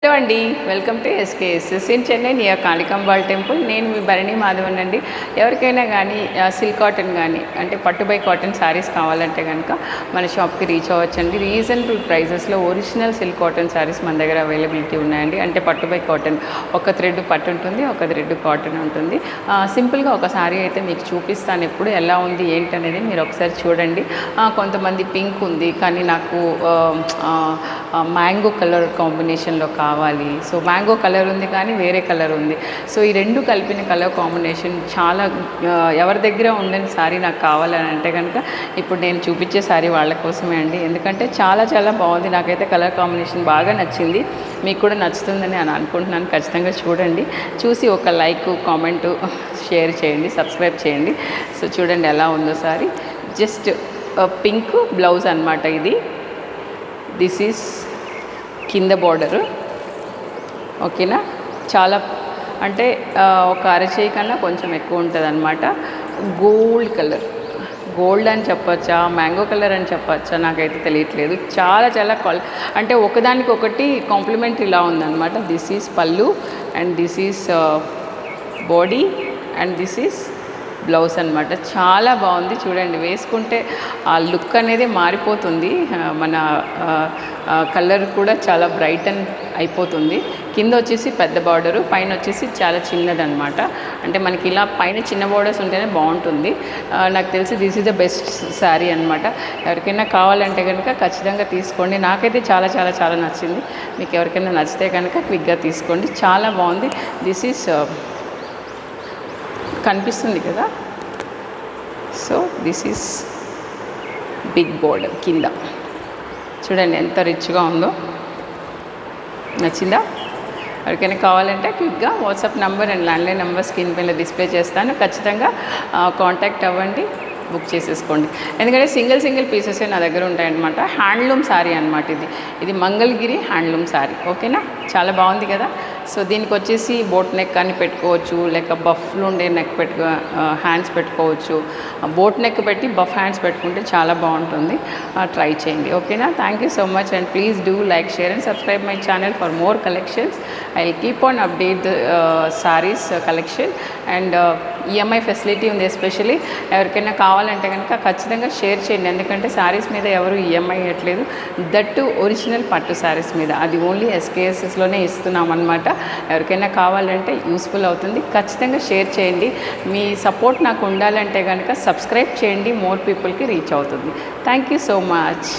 Hello అండి, welcome to SKS in Chennai near Kalikambal temple. నేను మీ భరణి మాధవన్ అండి. ఎవరికైనా కానీ సిల్క్ కాటన్ కానీ అంటే పట్టు బై కాటన్ శారీస్ కావాలంటే కనుక మన షాప్కి రీచ్ అవ్వచ్చండి. రీజనబుల్ ప్రైజెస్లో ఒరిజినల్ సిల్క్ కాటన్ శారీస్ మన దగ్గర అవైలబిలిటీ ఉన్నాయండి. అంటే పట్టు బై కాటన్, ఒక థ్రెడ్ పట్టు ఉంటుంది, ఒక థ్రెడ్ కాటన్ ఉంటుంది. సింపుల్గా ఒక శారీ అయితే మీకు చూపిస్తాను, ఎప్పుడు ఎలా ఉంది ఏంటి అనేది మీరు ఒకసారి చూడండి. కొంతమంది పింక్ ఉంది కానీ నాకు మ్యాంగో కలర్ కాంబినేషన్లో కావాలి. సో మ్యాంగో కలర్ ఉంది కానీ వేరే కలర్ ఉంది. సో ఈ రెండు కలిపిన కలర్ కాంబినేషన్ చాలా ఎవరి దగ్గర ఉండని శారీ నాకు కావాలని అంటే కనుక ఇప్పుడు నేను చూపించే శారీ వాళ్ళ కోసమే అండి. ఎందుకంటే చాలా చాలా బాగుంది, నాకైతే కలర్ కాంబినేషన్ బాగా నచ్చింది. మీకు కూడా నచ్చుతుందని అని అనుకుంటున్నాను. ఖచ్చితంగా చూడండి, చూసి ఒక లైక్, కామెంటు, షేర్ చేయండి, సబ్స్క్రైబ్ చేయండి. సో చూడండి ఎలా ఉందో శారీ. జస్ట్ పింక్ బ్లౌజ్ అనమాట ఇది. దిస్ ఈజ్ కింద బార్డరు, ఓకేనా. చాలా అంటే ఒక అరచేయి కన్నా కొంచెం ఎక్కువ ఉంటుంది అనమాట. గోల్డ్ కలర్, గోల్డ్ అని చెప్పచ్చా, మ్యాంగో కలర్ అని చెప్పచ్చా, నాకైతే తెలియట్లేదు. చాలా చాలా అంటే ఒకదానికి ఒకటి కాంప్లిమెంటరీలా ఉందన్నమాట. దిస్ ఈజ్ పళ్ళు and this is body and this is blouse అనమాట. చాలా బాగుంది చూడండి, వేసుకుంటే ఆ లుక్ అనేది మారిపోతుంది. మన కలర్ కూడా చాలా బ్రైట్ అండ్ అయిపోతుంది. కింద వచ్చేసి పెద్ద బార్డరు, పైన వచ్చేసి చాలా చిన్నదనమాట. అంటే మనకి ఇలా పైన చిన్న బార్డర్స్ ఉంటేనే బాగుంటుంది. నాకు తెలిసి this is the best sari అనమాట. ఎవరికైనా కావాలంటే కనుక ఖచ్చితంగా తీసుకోండి. నాకైతే చాలా చాలా చాలా నచ్చింది. మీకు ఎవరికైనా నచ్చితే కనుక క్విక్గా తీసుకోండి. చాలా బాగుంది. దిస్ ఈజ్ కనిపిస్తుంది కదా. So this is big border కింద చూడండి ఎంత రిచ్గా ఉందో. నచ్చిందా? ఎవరికైనా కావాలంటే క్విక్గా WhatsApp number and landline number screen పైన డిస్ప్లే చేస్తాను. ఖచ్చితంగా కాంటాక్ట్ అవ్వండి, బుక్ చేసేసుకోండి. ఎందుకంటే సింగిల్ పీసెసే నా దగ్గర ఉంటాయన్నమాట. హ్యాండ్లూమ్ శారీ అనమాట ఇది మంగళగిరి హ్యాండ్లూమ్ శారీ, ఓకేనా. చాలా బాగుంది కదా. సో దీనికి వచ్చేసి బోట్ నెక్ అని పెట్టుకోవచ్చు, లేక బఫ్లు ఉండే నెక్ హ్యాండ్స్ పెట్టుకోవచ్చు. బోట్ నెక్ పెట్టి బఫ్ హ్యాండ్స్ పెట్టుకుంటే చాలా బాగుంటుంది. ట్రై చేయండి, ఓకేనా. Thank you so much and please do like, share and subscribe my channel for more collections. I will keep on update the saris collection and EMI facility ఉంది. Especially ఎవరికైనా కావాలంటే కనుక ఖచ్చితంగా షేర్ చేయండి. ఎందుకంటే శారీస్ మీద ఎవరు ఈఎంఐ ఇవ్వట్లేదు, దట్టు ఒరిజినల్ పట్టు శారీస్ మీద. అది ఓన్లీ ఎస్కేఎస్ఎస్లోనే ఇస్తున్నాం అనమాట. ఎవరికైనా కావాలంటే యూస్ఫుల్ అవుతుంది. ఖచ్చితంగా షేర్ చేయండి. మీ సపోర్ట్ నాకు ఉండాలంటే కనుక సబ్స్క్రైబ్ చేయండి, మోర్ పీపుల్కి రీచ్ అవుతుంది. Thank you so much.